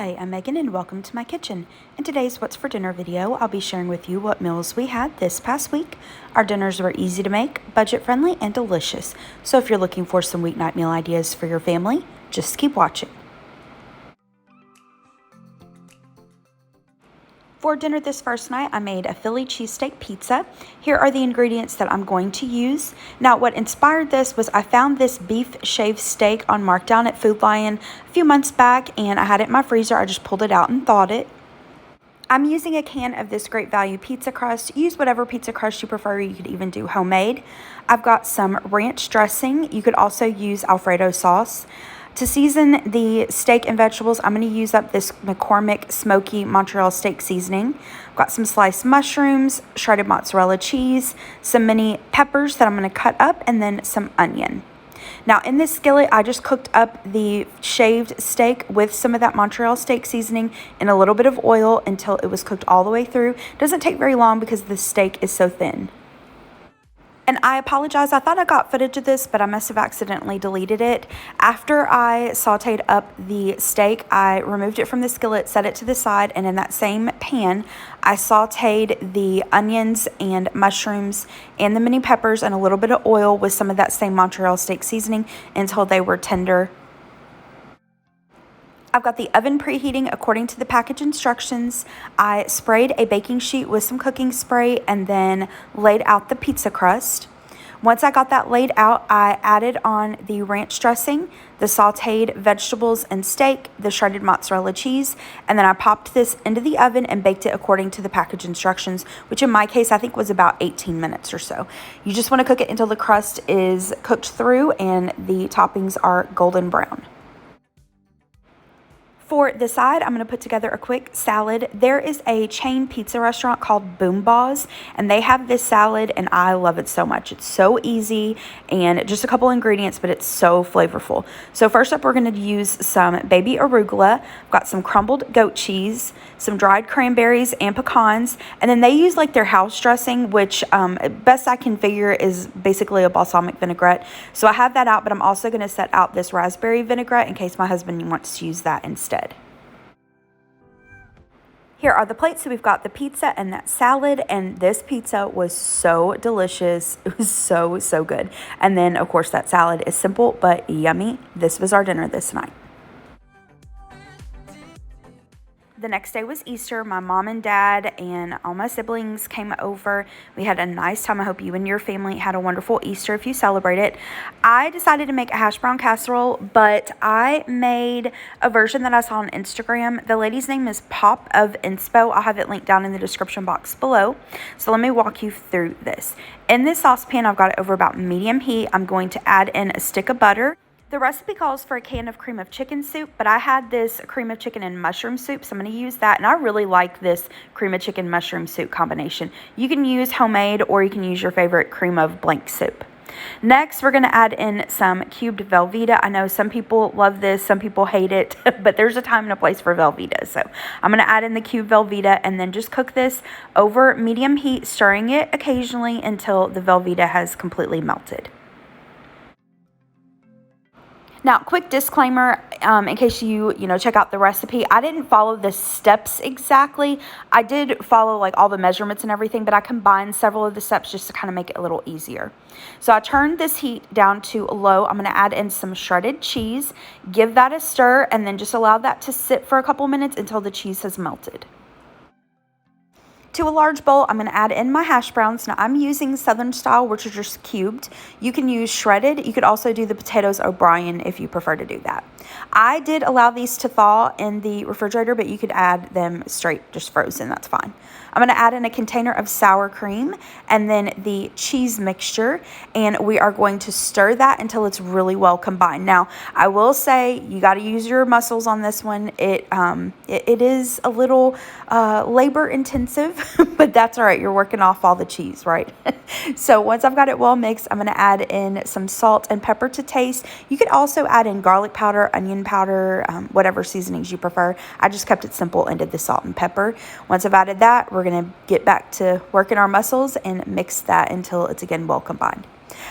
Hi, I'm Megan and welcome to my kitchen. In today's What's for Dinner video, I'll be sharing with you what meals we had this past week. Our dinners were easy to make, budget-friendly, and delicious. So if you're looking for some weeknight meal ideas for your family, just keep watching. For dinner this first night, I made a Philly cheesesteak pizza. Here are the ingredients that I'm going to use. Now, what inspired this was I found this beef shaved steak on markdown at Food Lion a few months back, and I had it in my freezer. I just pulled it out and thawed it. I'm using a can of this Great Value pizza crust. Use whatever pizza crust you prefer. You could even do homemade. I've got some ranch dressing. You could also use Alfredo sauce. To season the steak and vegetables, I'm going to use up this McCormick Smoky Montreal Steak Seasoning. I've got some sliced mushrooms, shredded mozzarella cheese, some mini peppers that I'm going to cut up, and then some onion. Now, in this skillet, I just cooked up the shaved steak with some of that Montreal steak seasoning and a little bit of oil until it was cooked all the way through. It doesn't take very long because the steak is so thin. And I apologize, I thought I got footage of this, but I must have accidentally deleted it. After I sauteed up the steak, I removed it from the skillet, set it to the side, and in that same pan, I sauteed the onions and mushrooms and the mini peppers and a little bit of oil with some of that same Montreal steak seasoning until they were tender. I've got the oven preheating according to the package instructions. I sprayed a baking sheet with some cooking spray and then laid out the pizza crust. Once I got that laid out, I added on the ranch dressing, the sauteed vegetables and steak, the shredded mozzarella cheese, and then I popped this into the oven and baked it according to the package instructions, which in my case I think was about 18 minutes or so. You just want to cook it until the crust is cooked through and the toppings are golden brown. For the side, I'm going to put together a quick salad. There is a chain pizza restaurant called Boom Ba's, and they have this salad, and I love it so much. It's so easy, and just a couple ingredients, but it's so flavorful. So first up, we're going to use some baby arugula. I've got some crumbled goat cheese, some dried cranberries and pecans, and then they use like their house dressing, which best I can figure is basically a balsamic vinaigrette. So I have that out, but I'm also going to set out this raspberry vinaigrette in case my husband wants to use that instead. Here are the plates. So we've got the pizza and that salad, and this pizza was so delicious. It was so good. And then, of course, that salad is simple but yummy. This was our dinner this night. The next day was Easter. My mom and dad and all my siblings came over. We had a nice time. I hope you and your family had a wonderful Easter if you celebrate it. I decided to make a Hashbrown casserole, but I made a version that I saw on Instagram. The lady's name is Pop of Inspo. I'll have it linked down in the description box below. So let me walk you through this. In this saucepan, I've got it over about medium heat. I'm going to add in a stick of butter. The recipe calls for a can of cream of chicken soup, but I had this cream of chicken and mushroom soup, so I'm going to use that. And I really like this cream of chicken mushroom soup combination. You can use homemade or you can use your favorite cream of blank soup. Next, we're going to add in some cubed Velveeta. I know some people love this, some people hate it, but there's a time and a place for Velveeta. So I'm going to add in the cubed Velveeta and then just cook this over medium heat, stirring it occasionally until the Velveeta has completely melted. Now, quick disclaimer, in case you check out the recipe, I didn't follow the steps exactly. I did follow like all the measurements and everything, but I combined several of the steps just to kind of make it a little easier. So I turned this heat down to low. I'm going to add in some shredded cheese, give that a stir, and then just allow that to sit for a couple minutes until the cheese has melted. To a large bowl, I'm going to add in my hash browns. Now, I'm using Southern style, which are just cubed. You can use shredded. You could also do the potatoes O'Brien if you prefer to do that. I did allow these to thaw in the refrigerator, but you could add them straight, just frozen. That's fine. I'm going to add in a container of sour cream and then the cheese mixture, and we are going to stir that until it's really well combined. Now, I will say you got to use your muscles on this one. It is a little labor intensive, but that's all right. You're working off all the cheese, right? So once I've got it well mixed, I'm going to add in some salt and pepper to taste. You could also add in garlic powder, onion powder, whatever seasonings you prefer. I just kept it simple and did the salt and pepper. Once I've added that, we're going to get back to working our muscles and mix that until it's again well combined.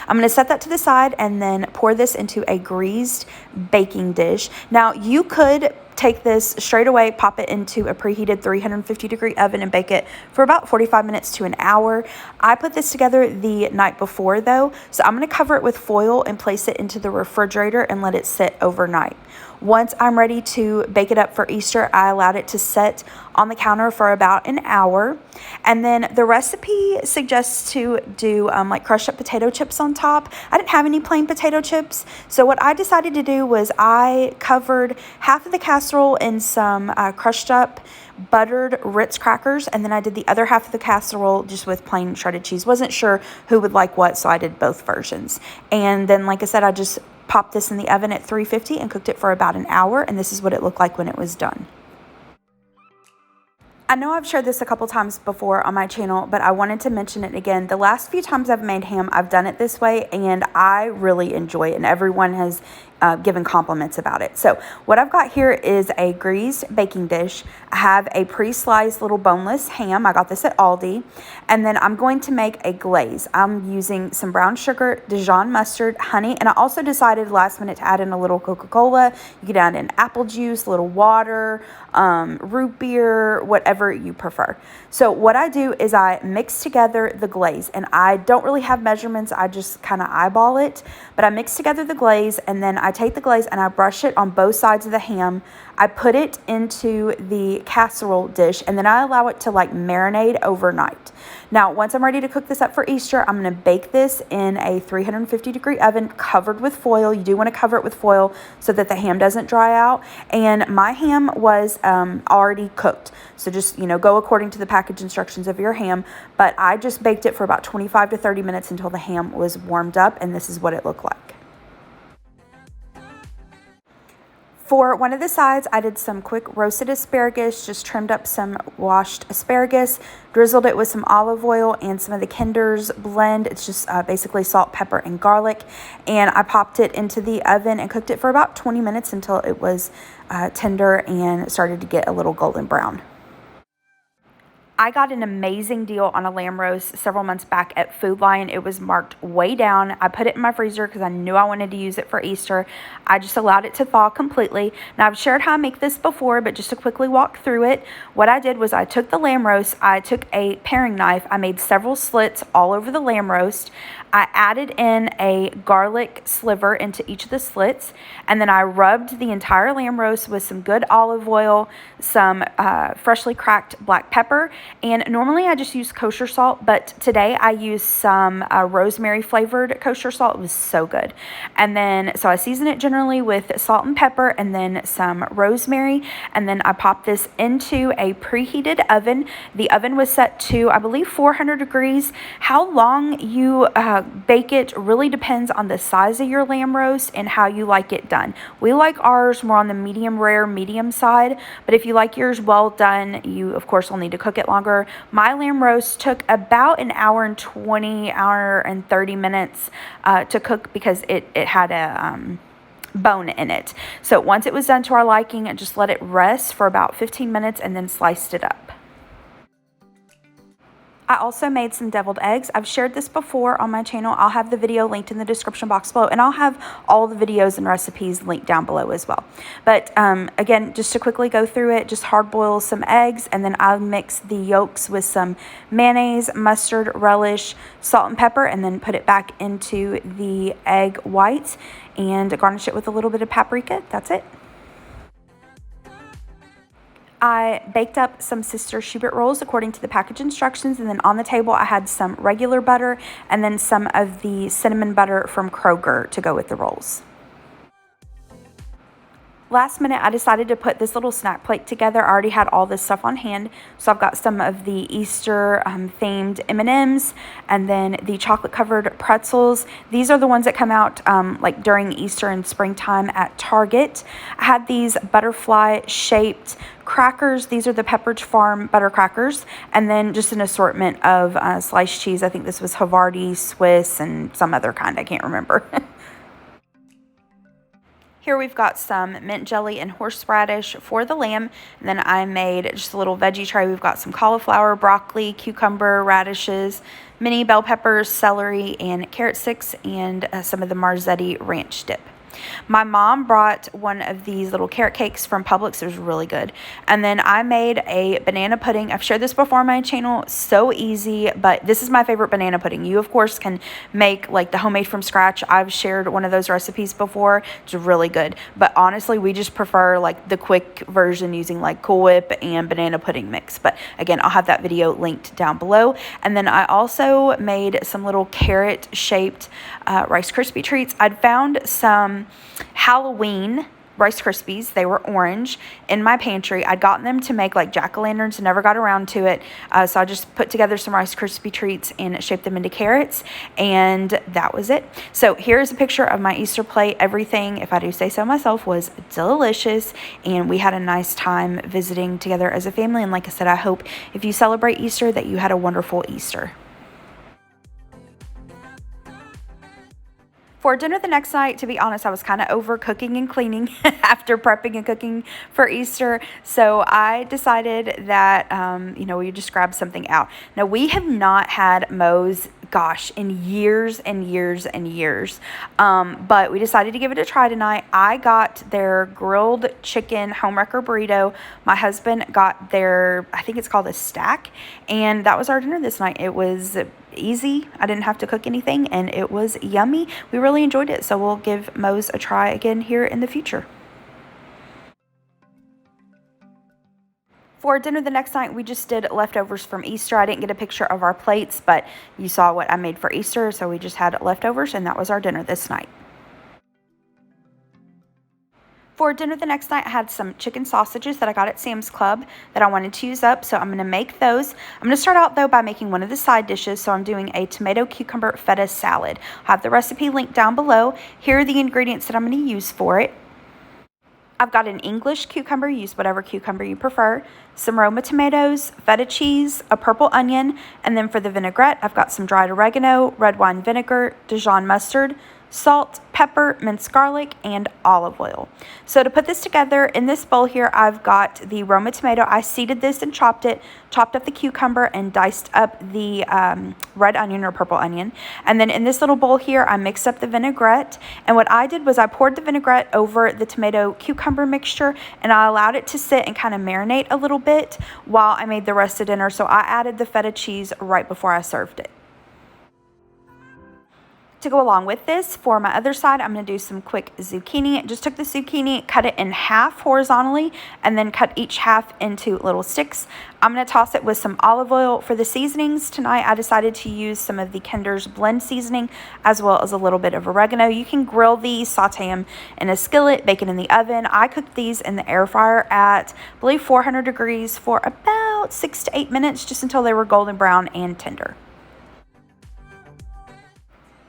I'm going to set that to the side and then pour this into a greased baking dish. Now, you could take this straight away, pop it into a preheated 350-degree oven and bake it for about 45 minutes to an hour. I put this together the night before though, so I'm going to cover it with foil and place it into the refrigerator and let it sit overnight. Once I'm ready to bake it up for Easter, I allowed it to set on the counter for about an hour. And then the recipe suggests to do like crushed up potato chips on top. I didn't have any plain potato chips, so what I decided to do was I covered half of the casserole in some crushed up buttered Ritz crackers, and then I did the other half of the casserole just with plain shredded cheese. Wasn't sure who would like what, so I did both versions. And then, like I said, I just popped this in the oven at 350 and cooked it for about an hour, and this is what it looked like when it was done. I know I've shared this a couple times before on my channel, but I wanted to mention it again. The last few times I've made ham, I've done it this way, and I really enjoy it, and everyone has given compliments about it. So what I've got here is a greased baking dish. I have a pre-sliced little boneless ham. I got this at Aldi. And then I'm going to make a glaze. I'm using some brown sugar, Dijon mustard, honey, and I also decided last minute to add in a little Coca-Cola. You could add in apple juice, a little water, root beer, whatever you prefer. So what I do is I mix together the glaze, and I don't really have measurements. I just kind of eyeball it, but I mix together the glaze, and then I take the glaze and I brush it on both sides of the ham. I put it into the casserole dish, and then I allow it to like marinate overnight. Now, once I'm ready to cook this up for Easter, I'm going to bake this in a 350-degree oven covered with foil. You do want to cover it with foil so that the ham doesn't dry out. And my ham was already cooked. So just, go according to the package instructions of your ham. But I just baked it for about 25 to 30 minutes until the ham was warmed up, and this is what it looked like. For one of the sides, I did some quick roasted asparagus, just trimmed up some washed asparagus, drizzled it with some olive oil and some of the Kinder's blend. It's just basically salt, pepper, and garlic. And I popped it into the oven and cooked it for about 20 minutes until it was tender and started to get a little golden brown. I got an amazing deal on a lamb roast several months back at Food Lion. It was marked way down. I put it in my freezer because I knew I wanted to use it for Easter. I just allowed it to thaw completely. Now, I've shared how I make this before, but just to quickly walk through it, what I did was I took the lamb roast, I took a paring knife, I made several slits all over the lamb roast. I added in a garlic sliver into each of the slits, and then I rubbed the entire lamb roast with some good olive oil, some freshly cracked black pepper, and normally I just use kosher salt, but today I used some rosemary flavored kosher salt. It was so good. And then, so I season it generally with salt and pepper and then some rosemary, and then I popped this into a preheated oven. The oven was set to, I believe, 400 degrees. How long you bake it really depends on the size of your lamb roast and how you like it done. We like ours more on the medium rare, medium side, but if you like yours well done, you of course will need to cook it longer. My lamb roast took about an hour and 30 minutes to cook because it had a bone in it. So once it was done to our liking, I just let it rest for about 15 minutes and then sliced it up. I also made some deviled eggs. I've shared this before on my channel. I'll have the video linked in the description box below, and I'll have all the videos and recipes linked down below as well. But again, just to quickly go through it, just hard boil some eggs, and then I'll mix the yolks with some mayonnaise, mustard, relish, salt and pepper, and then put it back into the egg whites and garnish it with a little bit of paprika. That's it. I baked up some Sister Schubert rolls according to the package instructions, and then on the table I had some regular butter and then some of the cinnamon butter from Kroger to go with the rolls. Last minute, I decided to put this little snack plate together. I already had all this stuff on hand. So I've got some of the Easter themed M&Ms and then the chocolate covered pretzels. These are the ones that come out like during Easter and springtime at Target. I had these butterfly shaped crackers. These are the Pepperidge Farm butter crackers, and then just an assortment of sliced cheese. I think this was Havarti, Swiss, and some other kind. I can't remember. Here we've got some mint jelly and horseradish for the lamb. And then I made just a little veggie tray. We've got some cauliflower, broccoli, cucumber, radishes, mini bell peppers, celery, and carrot sticks, and some of the Marzetti ranch dip. My mom brought one of these little carrot cakes from Publix. It was really good. And then I made a banana pudding. I've shared this before on my channel. So easy, but this is my favorite banana pudding. You, of course, can make like the homemade from scratch. I've shared one of those recipes before. It's really good. But honestly, we just prefer like the quick version using like Cool Whip and banana pudding mix. But again, I'll have that video linked down below. And then I also made some little carrot shaped Rice Krispie treats. I'd found some Halloween Rice Krispies. They were orange in my pantry. I'd gotten them to make like jack-o'-lanterns, never got around to it. So I just put together some Rice Krispie treats and shaped them into carrots, and that was it. So here's a picture of my Easter plate. Everything, if I do say so myself, was delicious, and we had a nice time visiting together as a family. And like I said, I hope if you celebrate Easter that you had a wonderful Easter. For dinner the next night, to be honest, I was kind of over cooking and cleaning after prepping and cooking for Easter. So I decided that, we would just grab something out. Now, we have not had Moe's, gosh, in years and years and years. But we decided to give it a try tonight. I got their grilled chicken homewrecker burrito. My husband got their, I think it's called a stack. And that was our dinner this night. It was easy. I didn't have to cook anything, and it was yummy. We really enjoyed it, so we'll give Moe's a try again here in the future. For dinner the next night, we just did leftovers from Easter. I didn't get a picture of our plates, but you saw what I made for Easter, so we just had leftovers, and that was our dinner this night. For dinner the next night, I had some chicken sausages that I got at Sam's Club that I wanted to use up, so I'm going to make those. I'm going to start out, though, by making one of the side dishes, so I'm doing a tomato cucumber feta salad. I'll have the recipe linked down below. Here are the ingredients that I'm going to use for it. I've got an English cucumber, use whatever cucumber you prefer, some Roma tomatoes, feta cheese, a purple onion, and then for the vinaigrette, I've got some dried oregano, red wine vinegar, Dijon mustard, salt, pepper, minced garlic, and olive oil. So to put this together, in this bowl here, I've got the Roma tomato. I seeded this and chopped it, chopped up the cucumber, and diced up the red onion or purple onion. And then in this little bowl here, I mixed up the vinaigrette. And what I did was I poured the vinaigrette over the tomato cucumber mixture, and I allowed it to sit and kind of marinate a little bit while I made the rest of dinner. So I added the feta cheese right before I served it. To go along with this, for my other side, I'm going to do some quick zucchini. Just took the zucchini, cut it in half horizontally, and then cut each half into little sticks. I'm going to toss it with some olive oil. For the seasonings tonight, I decided to use some of the Kinder's blend seasoning as well as a little bit of oregano. You can grill these, saute them in a skillet, bake it in the oven. I cooked these in the air fryer at, I believe, 400 degrees for about 6 to 8 minutes, just until they were golden brown and tender.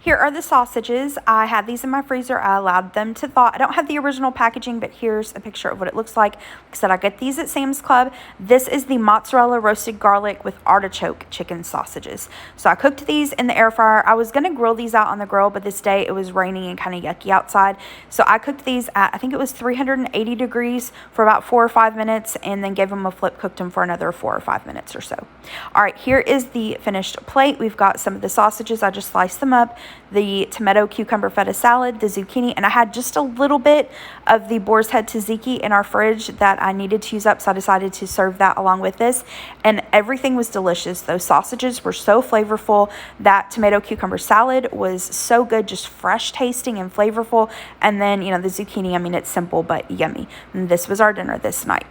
Here are the sausages. I had these in my freezer. I allowed them to thaw. I don't have the original packaging, but here's a picture of what it looks like. Like I said, I get these at Sam's Club. This is the mozzarella roasted garlic with artichoke chicken sausages. So I cooked these in the air fryer. I was going to grill these out on the grill, but this day it was raining and kind of yucky outside. So I cooked these at, I think it was 380 degrees for about 4 or 5 minutes, and then gave them a flip, cooked them for another 4 or 5 minutes or so. All right, here is the finished plate. We've got some of the sausages. I just sliced them up. The tomato cucumber feta salad, the zucchini, and I had just a little bit of the boar's head tzatziki in our fridge that I needed to use up, so I decided to serve that along with this. And everything was delicious. Those sausages were so flavorful. That tomato cucumber salad was so good, just fresh tasting and flavorful. And then, the zucchini, I mean, it's simple but yummy. And this was our dinner this night.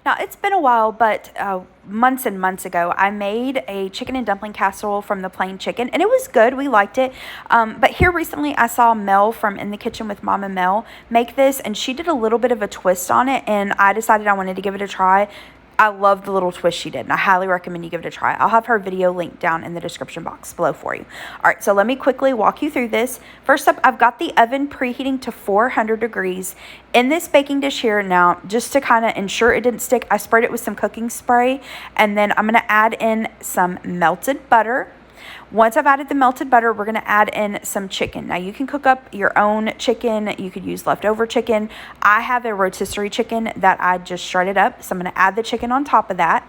Now, it's been a while, but months and months ago, I made a chicken and dumpling casserole from the plain chicken, and it was good. We liked it. But here recently, I saw Mel from In the Kitchen with Mama Mel make this, and she did a little bit of a twist on it, and I decided I wanted to give it a try. I love the little twist she did, and I highly recommend you give it a try. I'll have her video linked down in the description box below for you. All right, so let me quickly walk you through this. First up, I've got the oven preheating to 400 degrees. In this baking dish here now, just to kind of ensure it didn't stick, I sprayed it with some cooking spray, and then I'm going to add in some melted butter. Once I've added the melted butter, we're going to add in some chicken. Now, you can cook up your own chicken. You could use leftover chicken. I have a rotisserie chicken that I just shredded up, so I'm going to add the chicken on top of that.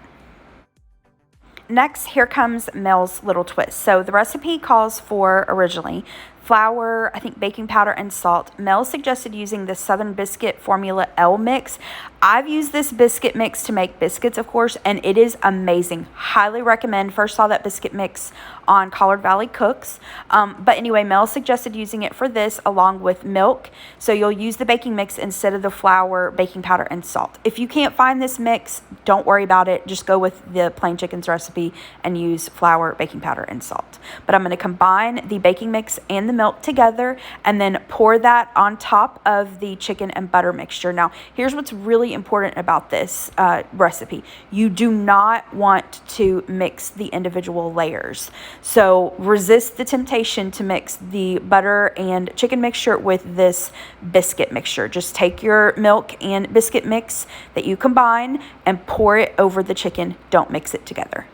Next, here comes Mel's little twist. So the recipe calls for originally flour, I think baking powder, and salt. Mel suggested using the Southern Biscuit Formula L mix. I've used this biscuit mix to make biscuits, of course, and it is amazing. Highly recommend. First saw that biscuit mix on Collard Valley Cooks. But anyway, Mel suggested using it for this along with milk. So you'll use the baking mix instead of the flour, baking powder, and salt. If you can't find this mix, don't worry about it. Just go with the plain chicken's recipe and use flour, baking powder, and salt. But I'm going to combine the baking mix and the milk together and then pour that on top of the chicken and butter mixture. Now, here's what's really important about this recipe. You do not want to mix the individual layers. So resist the temptation to mix the butter and chicken mixture with this biscuit mixture. Just take your milk and biscuit mix that you combine and pour it over the chicken. Don't mix it together.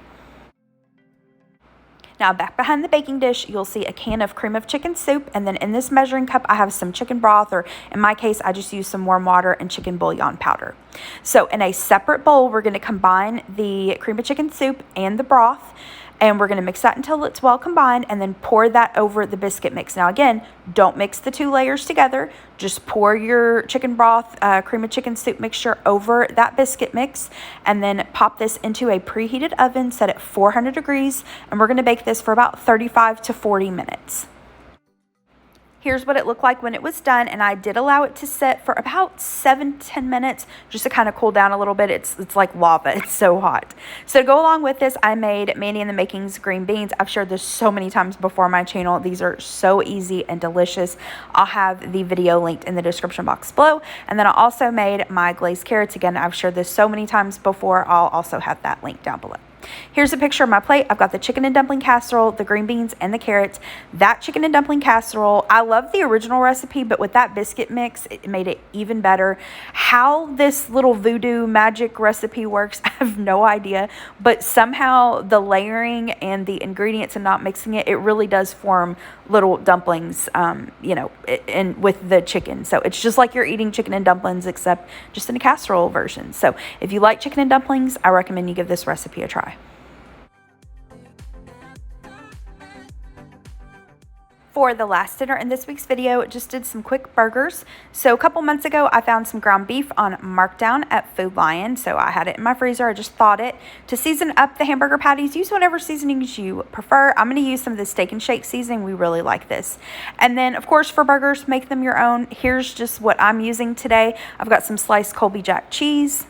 Now, back behind the baking dish, you'll see a can of cream of chicken soup, and then in this measuring cup, I have some chicken broth, or in my case, I just use some warm water and chicken bouillon powder. So in a separate bowl, we're going to combine the cream of chicken soup and the broth, and we're going to mix that until it's well combined and then pour that over the biscuit mix. Now, again, don't mix the two layers together. Just pour your chicken broth, cream of chicken soup mixture over that biscuit mix and then pop this into a preheated oven set at 400 degrees. And we're going to bake this for about 35 to 40 minutes. Here's what it looked like when it was done, and I did allow it to sit for about 7-10 minutes just to kind of cool down a little bit. It's like lava. It's so hot. So to go along with this, I made Mandy in the Makings green beans. I've shared this so many times before on my channel. These are so easy and delicious. I'll have the video linked in the description box below. And then I also made my glazed carrots. Again, I've shared this so many times before. I'll also have that link down below. Here's a picture of my plate. I've got the chicken and dumpling casserole, the green beans, and the carrots. That chicken and dumpling casserole, I love the original recipe, but with that biscuit mix, it made it even better. How this little voodoo magic recipe works, I have no idea, but somehow the layering and the ingredients and not mixing it, it really does form little dumplings, you know, with the chicken. So it's just like you're eating chicken and dumplings, except just in a casserole version. So if you like chicken and dumplings, I recommend you give this recipe a try. For the last dinner in this week's video, just did some quick burgers. So a couple months ago, I found some ground beef on markdown at Food Lion. So I had it in my freezer. I just thawed it. To season up the hamburger patties, use whatever seasonings you prefer. I'm going to use some of the Steak and Shake seasoning. We really like this. And then, of course, for burgers, make them your own. Here's just what I'm using today. I've got some sliced Colby Jack cheese,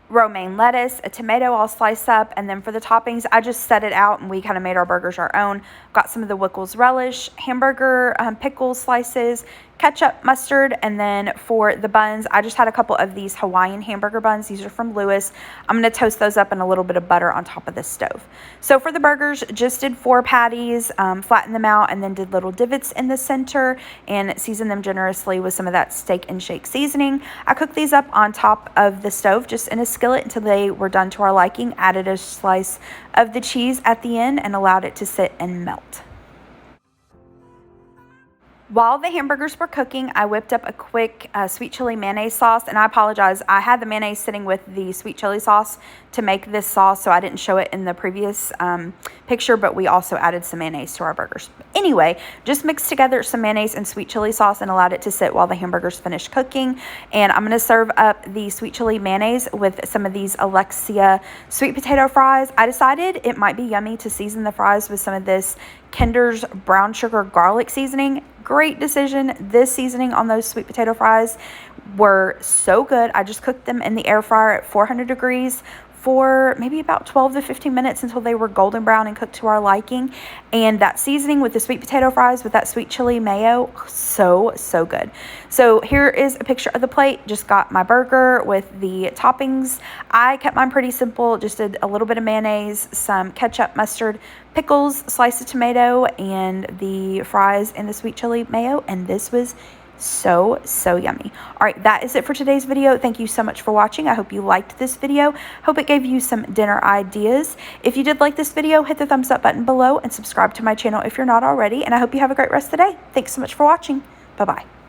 romaine lettuce, a tomato all sliced up, and then for the toppings, I just set it out and we kind of made our burgers our own. Got some of the Wickles relish, hamburger pickle slices, ketchup, mustard, and then for the buns, I just had a couple of these Hawaiian hamburger buns. These are from Lewis. I'm going to toast those up in a little bit of butter on top of the stove. So for the burgers, just did 4 patties, flattened them out, and then did little divots in the center and seasoned them generously with some of that Steak and Shake seasoning. I cooked these up on top of the stove, just in a skillet until they were done to our liking. Added a slice of the cheese at the end and allowed it to sit and melt. While the hamburgers were cooking, I whipped up a quick sweet chili mayonnaise sauce, and I apologize. I had the mayonnaise sitting with the sweet chili sauce to make this sauce, so I didn't show it in the previous picture, but we also added some mayonnaise to our burgers. Anyway, just mixed together some mayonnaise and sweet chili sauce and allowed it to sit while the hamburgers finished cooking. And I'm going to serve up the sweet chili mayonnaise with some of these Alexia sweet potato fries. I decided it might be yummy to season the fries with some of this Kinder's brown sugar garlic seasoning. Great decision. This seasoning on those sweet potato fries were so good. I just cooked them in the air fryer at 400 degrees for maybe about 12 to 15 minutes until they were golden brown and cooked to our liking. And that seasoning with the sweet potato fries with that sweet chili mayo, so good. So here is a picture of the plate. Just got my burger with the toppings. I kept mine pretty simple. Just did a little bit of mayonnaise, some ketchup, mustard, pickles, slice of tomato, and the fries and the sweet chili mayo. And this was so yummy. All right, that is it for today's video. Thank you so much for watching. I hope you liked this video. Hope it gave you some dinner ideas. If you did like this video, hit the thumbs up button below and subscribe to my channel if you're not already. And I hope you have a great rest of the day. Thanks so much for watching. Bye-bye.